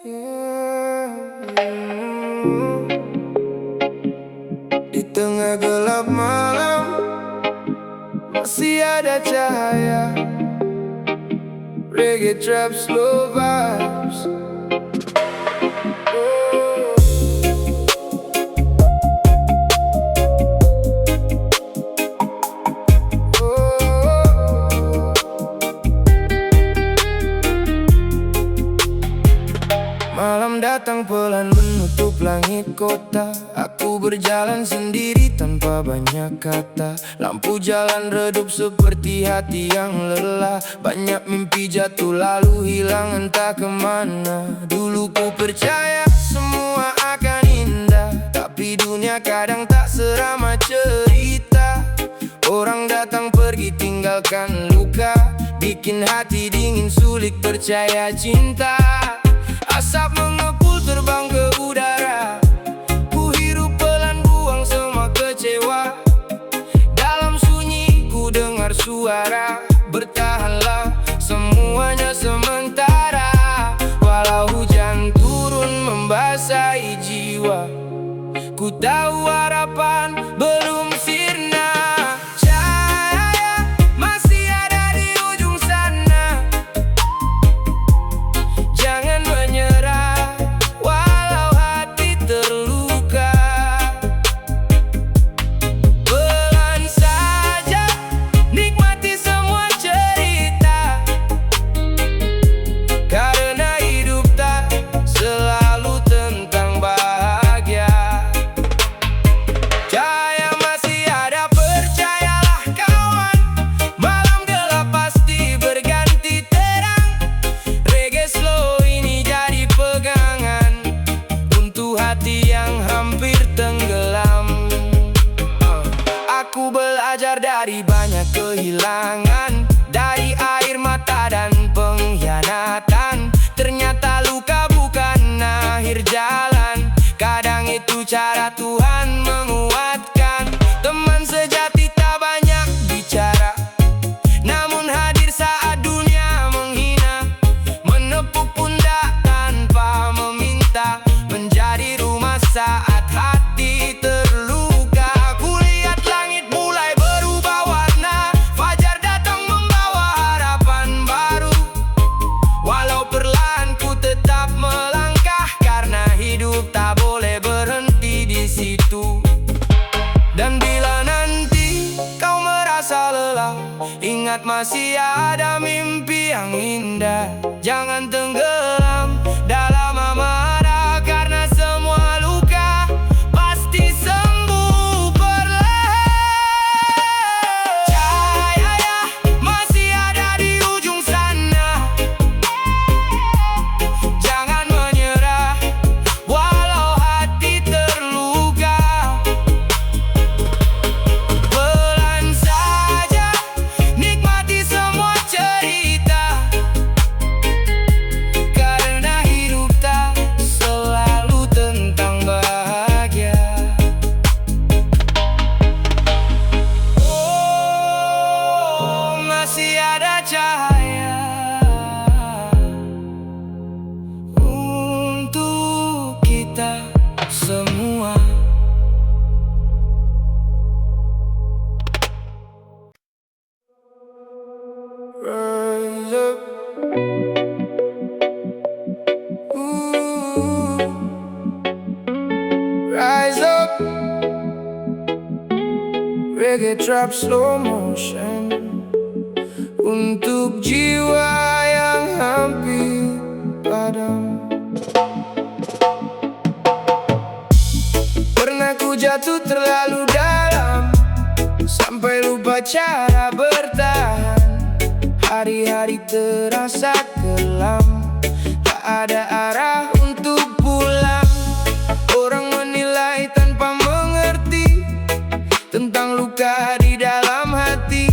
Di tengah gelap malam masih ada cahaya. Reggae trap slow vibes. Malam datang pelan menutup langit kota. Aku berjalan sendiri tanpa banyak kata. Lampu jalan redup seperti hati yang lelah. Banyak mimpi jatuh lalu hilang entah kemana. Dulu ku percaya semua akan indah, tapi dunia kadang tak seramah cerita. Orang datang pergi tinggalkan luka, bikin hati dingin sulit percaya cinta. Asap mengepul terbang ke udara, ku hirup pelan buang semua kecewa. Dalam sunyi ku dengar suara, bertahanlah semuanya sementara. Walau hujan turun membasahi jiwa, ku tahu harapan belum sirna. Cahaya masih ada di ujung sana. Jangan menyerah walau hati terluka. Pelan saja nikmati semua cerita, karena hidup tak selalu tentang bahagia. Cahaya masih ada, percayalah kawan. Malam gelap pasti berganti terang. Reggae slow ini jadi pegangan untuk hati yang hampir tenggelam. Aku belajar dari banyak kehilangan, dari air mata dan pengkhianatan. Ternyata luka bukan akhir jalan, kadang itu cara Tuhan menguatkan. Teman sejati tak banyak bicara, namun hadir saat dunia menghina. Menepuk pundak tanpa meminta, menjadi rumah saat hati terluka. Aku lihat langit mulai berubah warna, fajar datang membawa harapan baru. Walau perlahan ku tetap melangkah, karena hidup tak boleh berhenti di situ. Dan bila nanti kau merasa lelah, ingat masih ada mimpi yang indah. Jangan tenggelam dalam amarah, karena semua luka pasti sembuh perlahan. Cahaya masih ada di ujung sana. Jangan menyerah walau hati terluka. Pelan saja nikmati semua cerita, karena hidup tak selalu tentang bahagia. Oh, masih ada cahaya untuk kita semua. Rise up. Ooh. Rise up. Reggae trap slow motion untuk jiwa yang hampir padam. Pernah ku jatuh terlalu dalam, sampai lupa cara bertahan. Hari-hari terasa kelam, tak ada arah untuk pulang. Orang menilai tanpa mengerti tentang luka di dalam hati.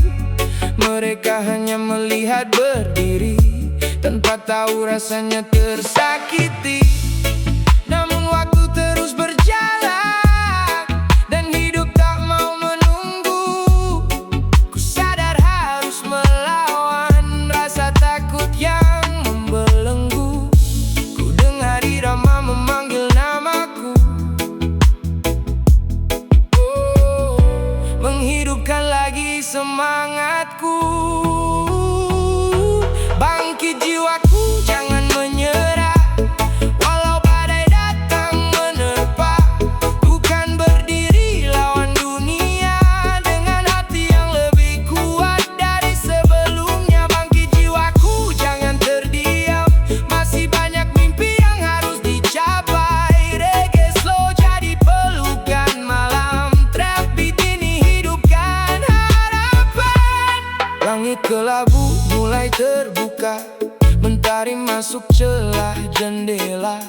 Mereka hanya melihat berdiri tanpa tahu rasanya tersakiti. Namun waktu terus berjalan dan hidup tak mau menunggu. Ku sadar harus melawan rasa takut yang membelenggu. Ku dengar masuk celah jendela.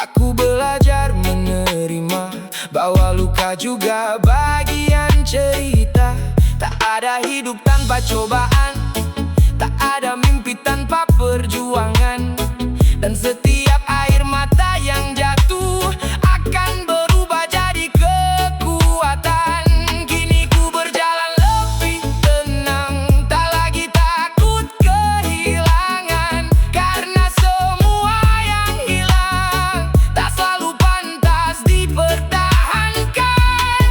Aku belajar menerima bahwa luka juga bagian cerita. Tak ada hidup tanpa cobaan, tak ada mimpi tanpa perjuangan. Dan setiap air mata yang jatuh akan berubah jadi kekuatan. Kini ku berjalan lebih tenang, tak lagi takut kehilangan. Karena semua yang hilang tak selalu pantas dipertahankan.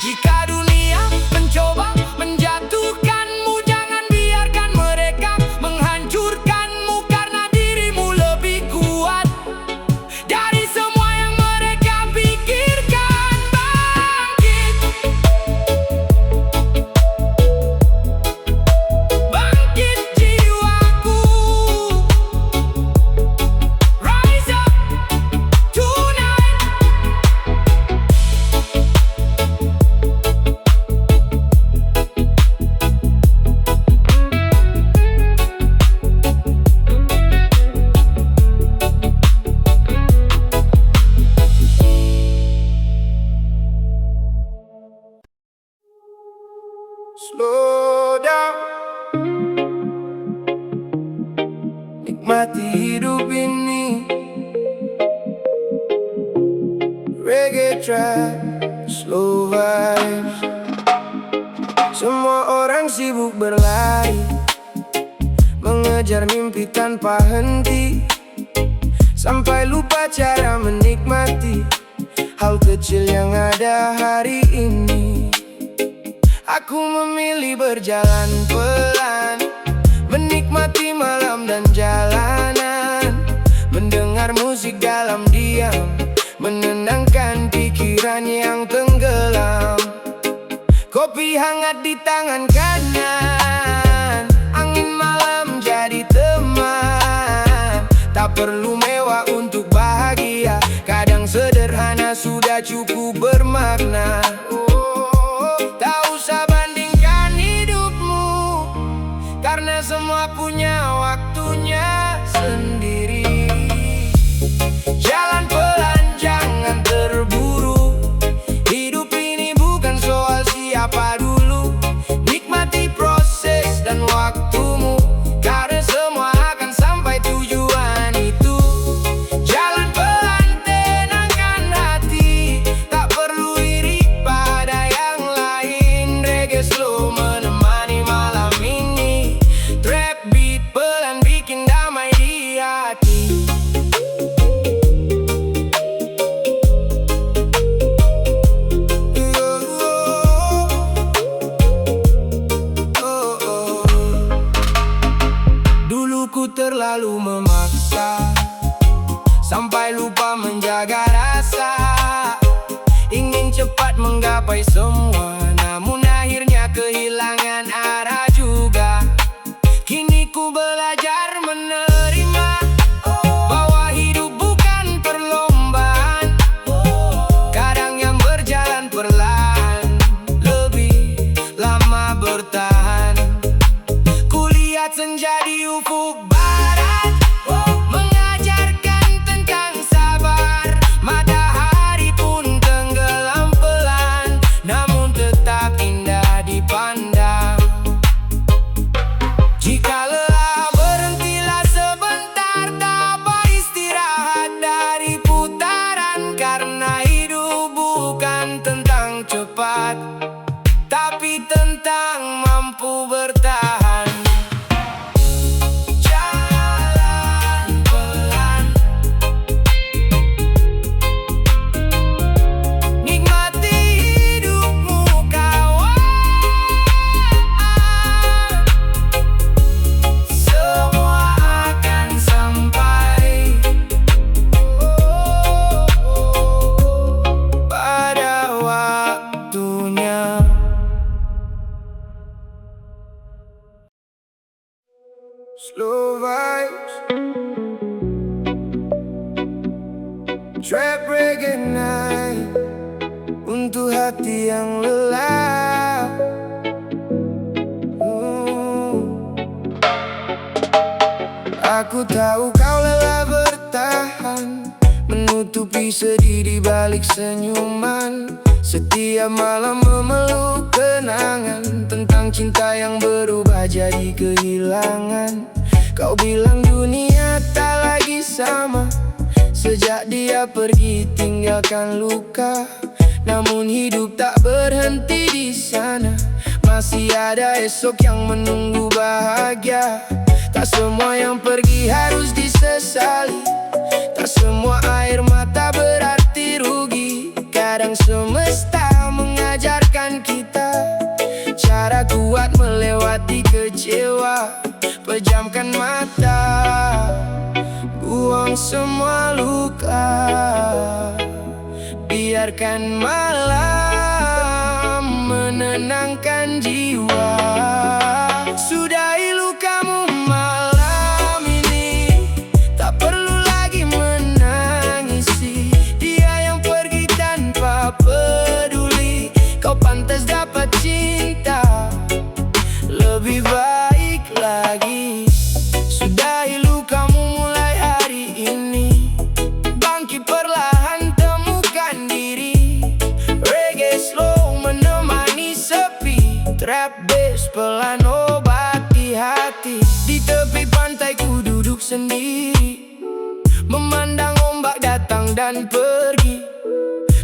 Jika dunia mencoba menjatuhkanmu, jangan biarkan mereka menghancurkanmu. Karena dirimu lebih kuat dari semua yang mereka pikirkan. Bangkit, bangkit jiwaku, rise up tonight. Slow down, nikmati hidup ini. Reggae trap, slow vibes. Semua orang sibuk berlari, mengejar mimpi tanpa henti, sampai lupa cara menikmati hal kecil yang ada hari ini. Aku memilih berjalan pelan, menikmati malam dan jalanan, mendengar musik dalam diam, menenangkan pikiran yang tenggelam. Kopi hangat di tangan kanan, angin malam jadi teman. Tak perlu mewah untuk bahagia, kadang sederhana sudah cukup bermakna. Tak usah bandingkan hidupmu, karena semua punya waktunya sendiri. Jalan pelan, jangan terburu. Hidup ini bukan soal siapa dulu. Nikmati proses dan waktumu, karena semua akan sampai tujuan itu. Jalan pelan, tenangkan hati, tak perlu iri pada yang lain. Reggae slow menemani malam ini, trap beat pelan bikin damai di hati. Dulu ku terlalu memaksa, sampai lupa menjaga rasa. Ingin cepat menggapai semua, namun akhirnya kehilangan arah juga. Kini ku belajar menerima bahwa hidup bukan perlombaan. Kadang yang berjalan perlahan lebih lama bertahan. Kulihat senja di ufuk barat, mengajarkan tentang sabar. Matahari pun tenggelam pelan, namun tetap indah dipandang. Jika lelah berhentilah sebentar, tak apa istirahat dari putaran. Karena hidup bukan tentang cepat, tapi tentang mampu bertahan. Jalan pelan, nikmati hidupmu kawan. Semua akan sampai pada waktunya. Slow vibes, trap reggae night, untuk hati yang lelah. Aku Aku tahu kau lelah bertahan, menutupi sedih di balik senyuman. Setiap malam memeluk kenangan tentang cinta yang berubah jadi kehilangan. Kau bilang dunia tak lagi sama sejak dia pergi tinggalkan luka. Namun hidup tak berhenti di sana, masih ada esok yang menunggu bahagia. Tak semua yang pergi harus disesali, tak semua air mata berarti rugi. Kadang semesta mengajarkan kita cara kuat melewati kecewa. Pejamkan mata, buang semua luka, biarkan malam menenangkan jiwa. Sudahi lukamu malam ini, tak perlu lagi menangisi dia yang pergi tanpa peduli. Kau pantas dapat cinta lebih baik lagi. Sudahi lukamu mulai hari ini, bangkit perlahan temukan diri. Reggae slow menemani sepi, trap bass pelan obati hati. Di tepi pantai ku duduk sendiri, memandang ombak datang dan pergi.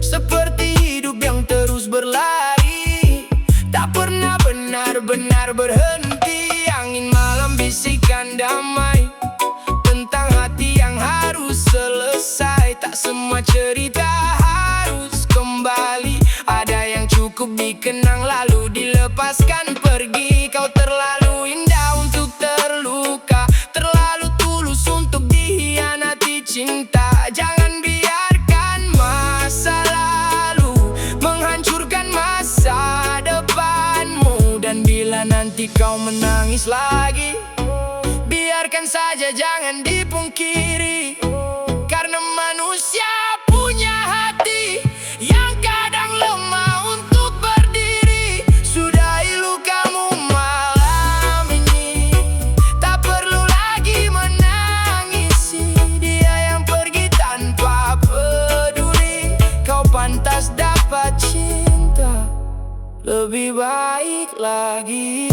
Seperti hidup yang terus berlari, tak pernah benar-benar berhenti. Angin malam bisikan damai tentang hati yang harus selesai. Tak semua cerita harus kembali, ada yang cukup dikenang lalu dilepaskan pergi. Kau terlalu indah untuk terluka, terlalu tulus untuk dikhianati cinta. Jangan biarkan masa lalu menghancurkan masa depanmu. Dan bila nanti kau menangis lagi, biarkan saja, jangan dipungkiri. Karena manusia punya hati yang kadang lemah untuk berdiri. Sudahi lukamu malam ini, tak perlu lagi menangisi dia yang pergi tanpa peduli. Kau pantas dapat cinta lebih baik lagi.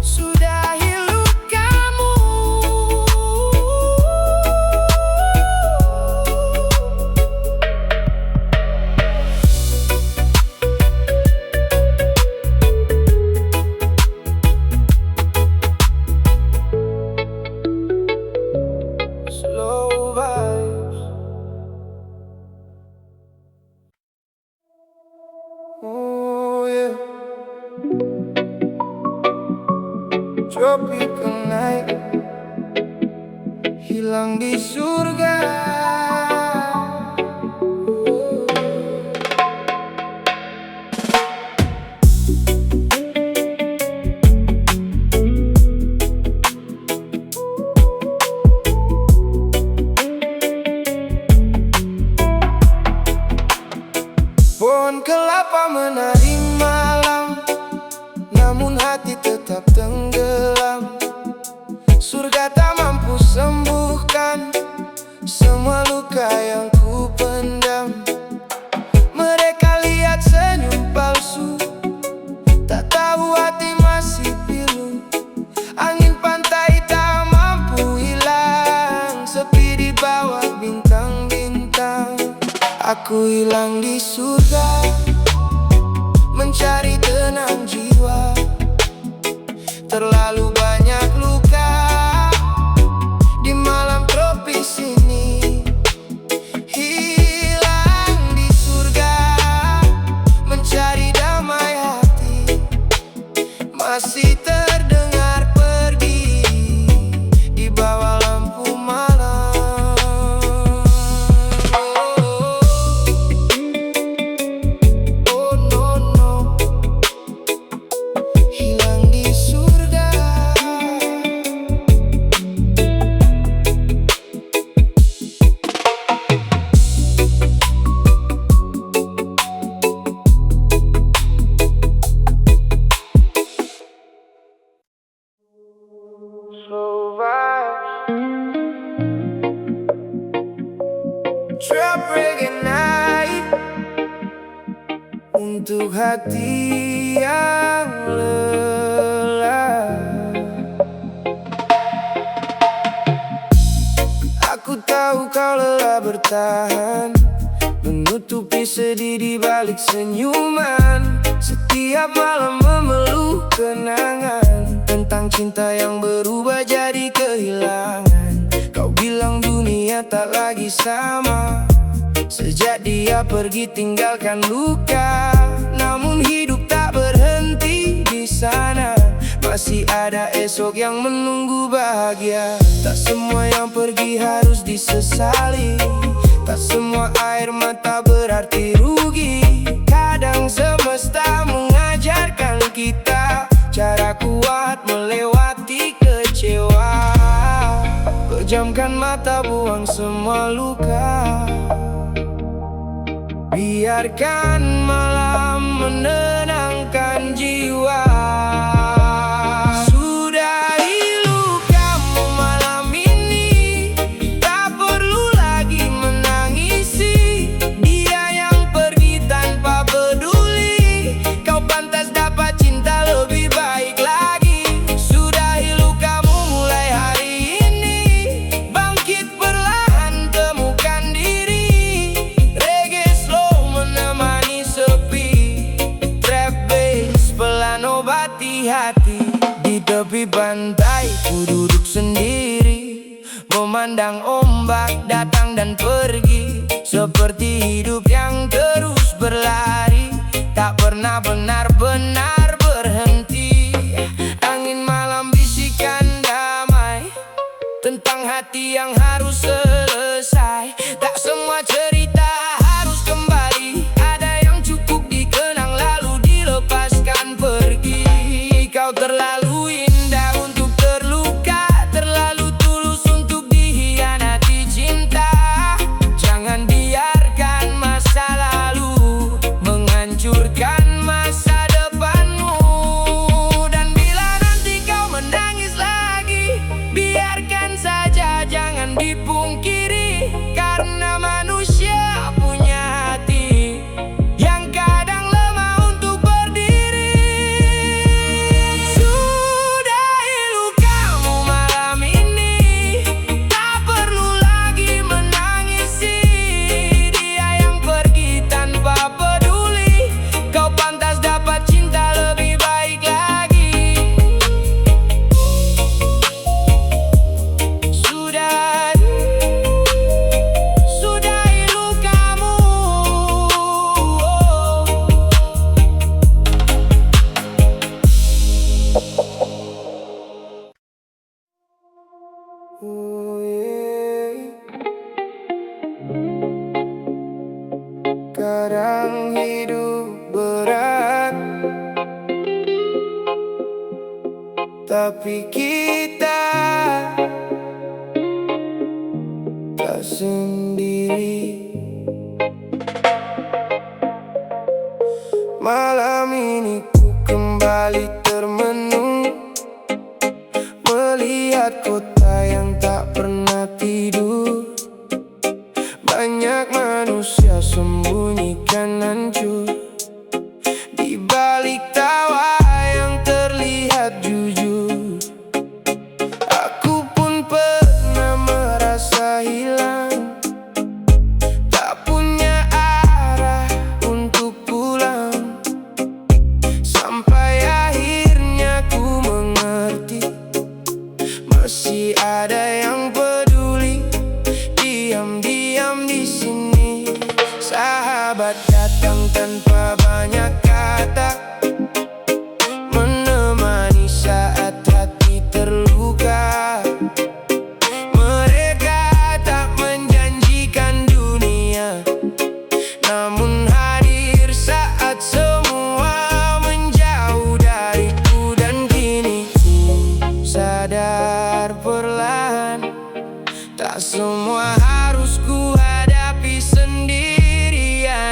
Sudahi lukamu. Slow vibes. Oh yeah. Tropical night, hilang di surga. Pohon kelapa menari malam, namun hati tetap tenggelam. Surga tak mampu sembuhkan semua luka yang ku pendam. Mereka lihat senyum palsu, tak tahu hati masih pilu. Angin pantai tak mampu hilang, sepi di bawah bintang-bintang. Aku hilang di surga, mencari tenang jiwa. Terlalu banyak luka di malam tropis ini. Hilang di surga, mencari damai hati. Masih terdengar pergi di bawah lampu malam. Oh no no, hilang di surga. Slow vibes, trap reggae night untuk hati yang lelah. Aku tahu kau lelah bertahan, menutupi sedih di balik senyuman. Setiap malam memeluk kenangan tentang cinta yang berubah jadi kehilangan. Kau bilang dunia tak lagi sama sejak dia pergi tinggalkan luka. Namun hidup tak berhenti di sana, masih ada esok yang menunggu bahagia. Tak semua yang pergi harus disesali, tak semua air mata berarti rugi. Kadang semesta mengajarkan kita cara kuat melewati kecewa. Pejamkan mata, buang semua luka, biarkan malam menenangkan jiwa. Hati di tepi pantai, ku duduk sendiri, memandang ombak datang dan pergi. Seperti hidup yang terus berlari, tak pernah benar-benar berhenti. Angin malam bisikan damai tentang hati yang harus selesai. Tak semua cerita harus kembali, ada yang cukup dikenang lalu dilepaskan pergi. Kau terlalu indah untuk terluka, terlalu tulus untuk dikhianati cinta. Jangan biarkan masa lalu menghancurkan masa depanmu. Dan bila nanti kau menangis lagi, biarkan saja, jangan dipungkiri. Karena manusia punya hati yang kadang lemah untuk berdiri. Sudahi lukamu malam ini, tak perlu lagi menangisi. Dia yang pergi tanpa peduli, kau pantas dapat cinta lebih baik lagi. Sudahi lukamu. Oh, yeah. Kadang hidup berat, tapi kita tak sendiri. Malam ini ku kembali termenung, melihat kota yang tak pernah tidur. Banyak manusia sembunyikan hancur di balik tawa yang terlihat jujur. Aku pun pernah merasa hilang, tak punya arah untuk pulang. Sampai akhirnya ku mengerti, masih ada yang peduli, diam-diam di sini. Sahabat datang tanpa banyak kata, menemani saat hati terluka. Mereka tak menjanjikan dunia, namun hadir saat semua menjauh dariku. Dan kini ku sadar perlahan, tak semua harus ku hadapi sendirian.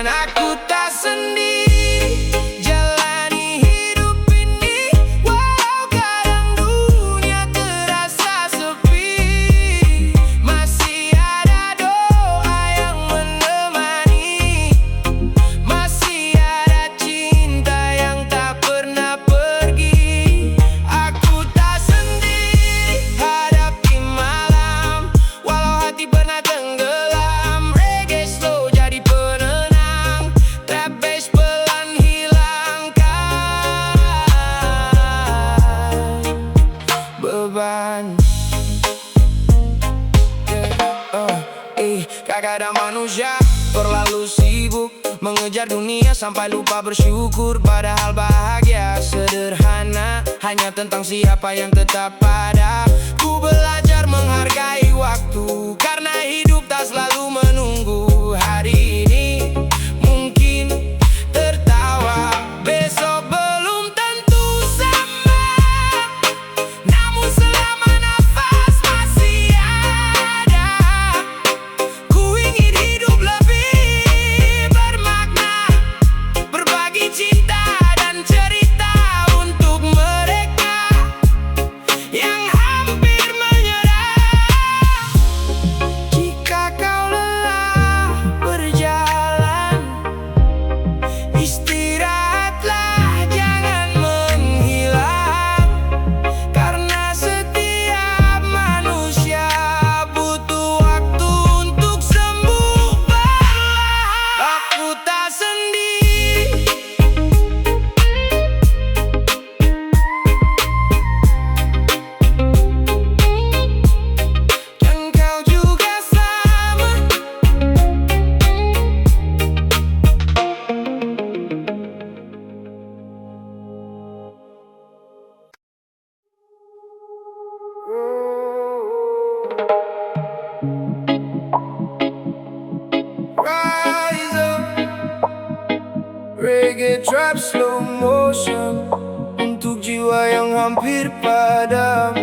Aku tak sendiri jalani hidup ini, walau kadang dunia terasa beban. Kadang manusia terlalu sibuk mengejar dunia sampai lupa bersyukur. Padahal bahagia sederhana, hanya tentang siapa yang tetap ada. Ku belajar menghargai waktu, karena hidup tak selalu menunggu. Hari ini mungkin tertawa, besok belum tentu sama. Namun selama nafas masih ada, ku ingin hidup lebih bermakna, berbagi cinta dan cerita untuk mereka yang hampir menyerah. Jika kau lelah berjalan, istirahatlah, jangan menghilang. Karena setiap manusia butuh waktu untuk sembuh perlahan. Aku tak sendiri, dan kau juga sama. Rise up, reggae trap slow motion untuk jiwa yang hampir padam.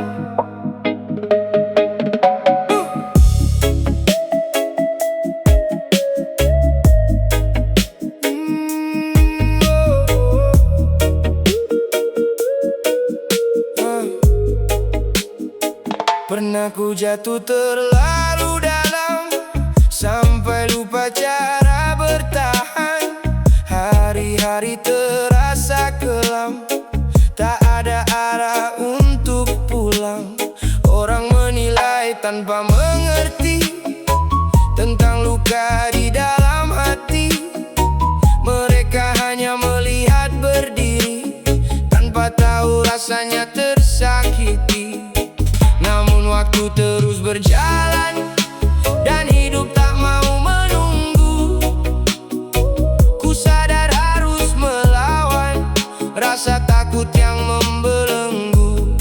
Pernah ku jatuh terlalu dalam sampai lupa cara bertahan. Hari-hari terasa kelam, tak ada arah untuk pulang. Orang menilai tanpa mengerti tentang luka di dalam hati. Mereka hanya melihat berdiri tanpa tahu rasanya tersakiti. Namun waktu terus berjalan dan hidup tak mau menunggu. Ku sadar harus melawan rasa takut yang membelenggu.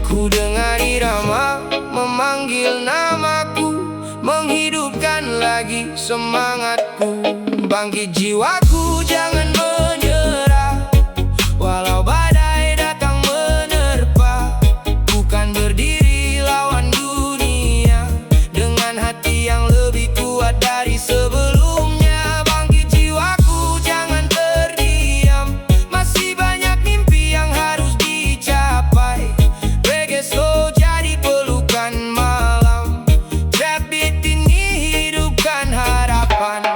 Ku dengar irama memanggil namaku, menghidupkan lagi semangatku. Bangkit jiwaku, jangan menyerah, walau badai datang menerpa. Bukan berdiri lawan dunia dengan hati yang lebih kuat dari sebelumnya. Bangkit jiwaku, jangan terdiam, masih banyak mimpi yang harus dicapai. Reggae slow jadi pelukan malam, trap beat ini hidupkan harapan.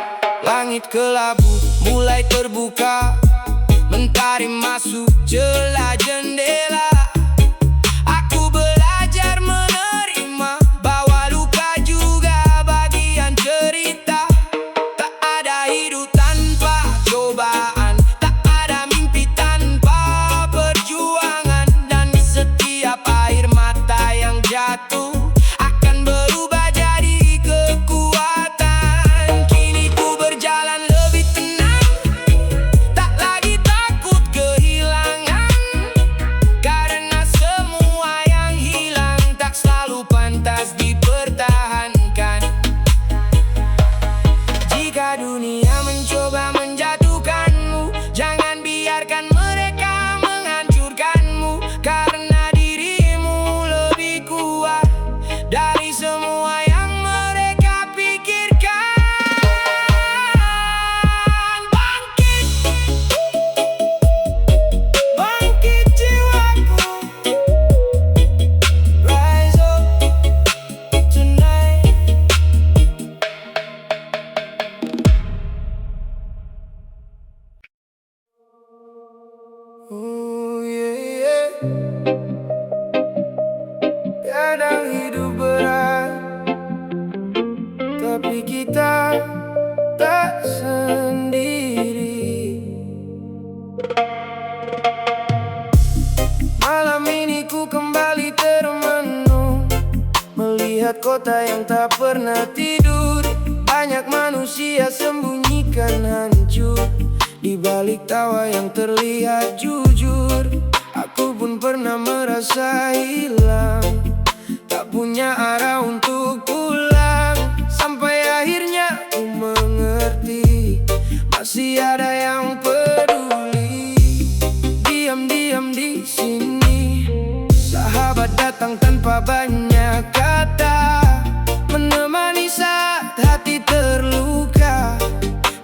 Langit kelabu Melihat kota yang tak pernah tidur, banyak manusia sembunyikan hancur. Di balik tawa yang terlihat jujur, aku pun pernah merasa hilang, tak punya arah untuk pulang. Sampai akhirnya ku mengerti, masih ada yang peduli. Diam-diam di sini, sahabat datang tanpa banyak kata, menemani saat hati terluka.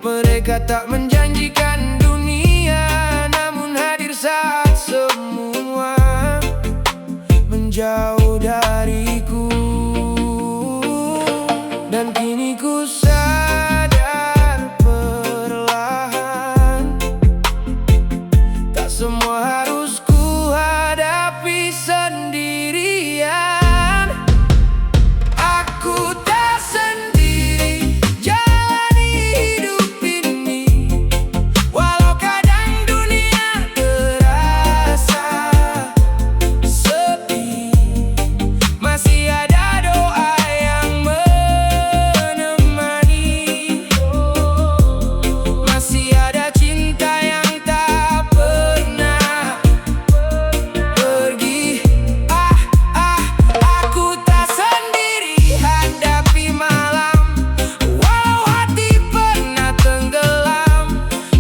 Mereka tak menjanjikan dunia, namun hadir saat semua menjauh dariku. Dan kini ku sadar perlahan, tak semua harus ku hadapi sendirian. Aku tak sendiri jalani hidup ini, walau kadang dunia terasa sepi. Masih ada doa yang menemani, masih ada cinta yang tak pernah pergi. Aku tak sendiri hadapi malam, walau hati pernah tenggelam.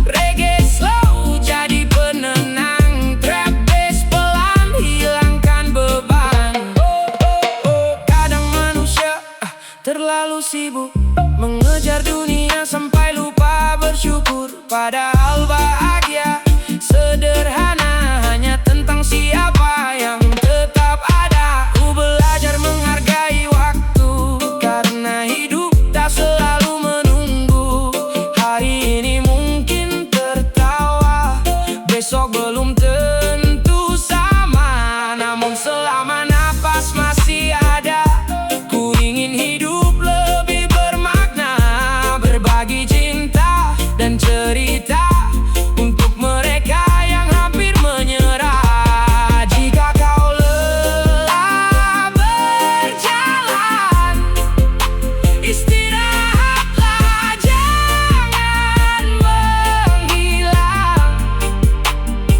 Reggae slow jadi penenang, trap bass pelan hilangkan beban. Kadang manusia terlalu sibuk mengejar dunia sampai lupa bersyukur. Padahal bahagia sederhana, hanya tentang siapa yang tetap ada. Ku belajar menghargai waktu, karena hidup tak selalu menunggu. Hari ini mungkin tertawa, besok belum tentu sama. Namun selama napas masih ada, ku ingin hidup lebih bermakna. Berbagi cinta dan cerita untuk mereka yang hampir menyerah. Jika kau lelah berjalan, istirahatlah, jangan menghilang.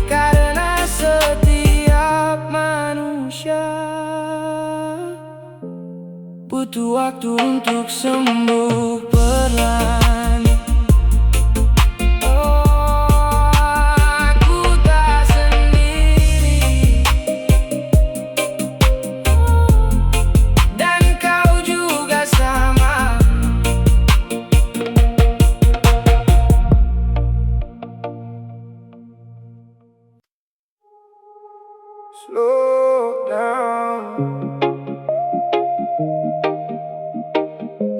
Karena setiap manusia butuh waktu untuk sembuh perlahan. Aku tak sendiri, dan kau juga sama. Slow down,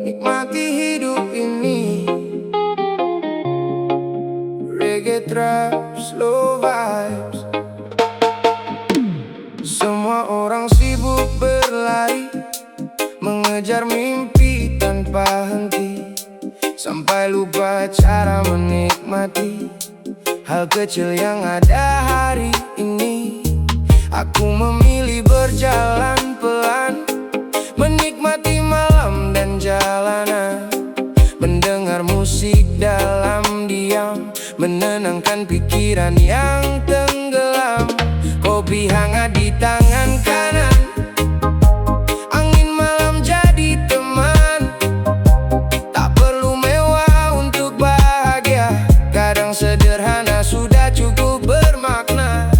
nikmati hidup ini. Reggae trap, slow vibes. Semua orang sibuk berlari, mengejar mimpi tanpa henti, sampai lupa cara menikmati hal kecil yang ada hari ini. Aku memilih berjalan pelan, menikmati malam dan jalanan, mendengar musik dalam diam, menenangkan pikiran yang tenggelam. Kopi hangat di tangan kanan, angin malam jadi teman. Tak perlu mewah untuk bahagia, kadang sederhana sudah cukup bermakna.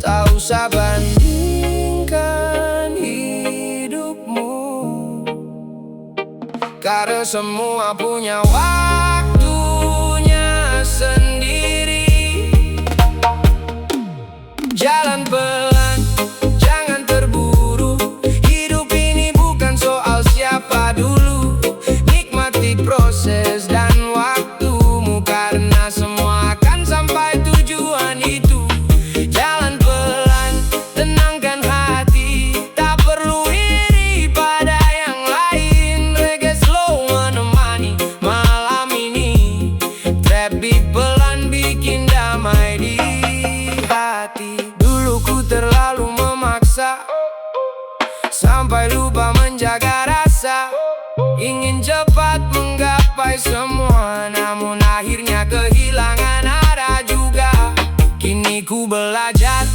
Tak usah bandingkan hidupmu, karena semua punya waktunya sendiri. Jalan pelan, jangan terburu. Hidup ini bukan soal siapa dulu. Nikmati proses dan waktumu, karena semua akan sampai tujuan itu. Jalan pelan, tenangkan hati, tak perlu iri pada yang lain. Reggae slow menemani malam ini, trap beat pelan bikin damai di hati. Dulu ku terlalu memaksa, sampai lupa menjaga rasa. Ingin cepat menggapai semua, namun akhirnya kehilangan arah juga. Kini ku belajar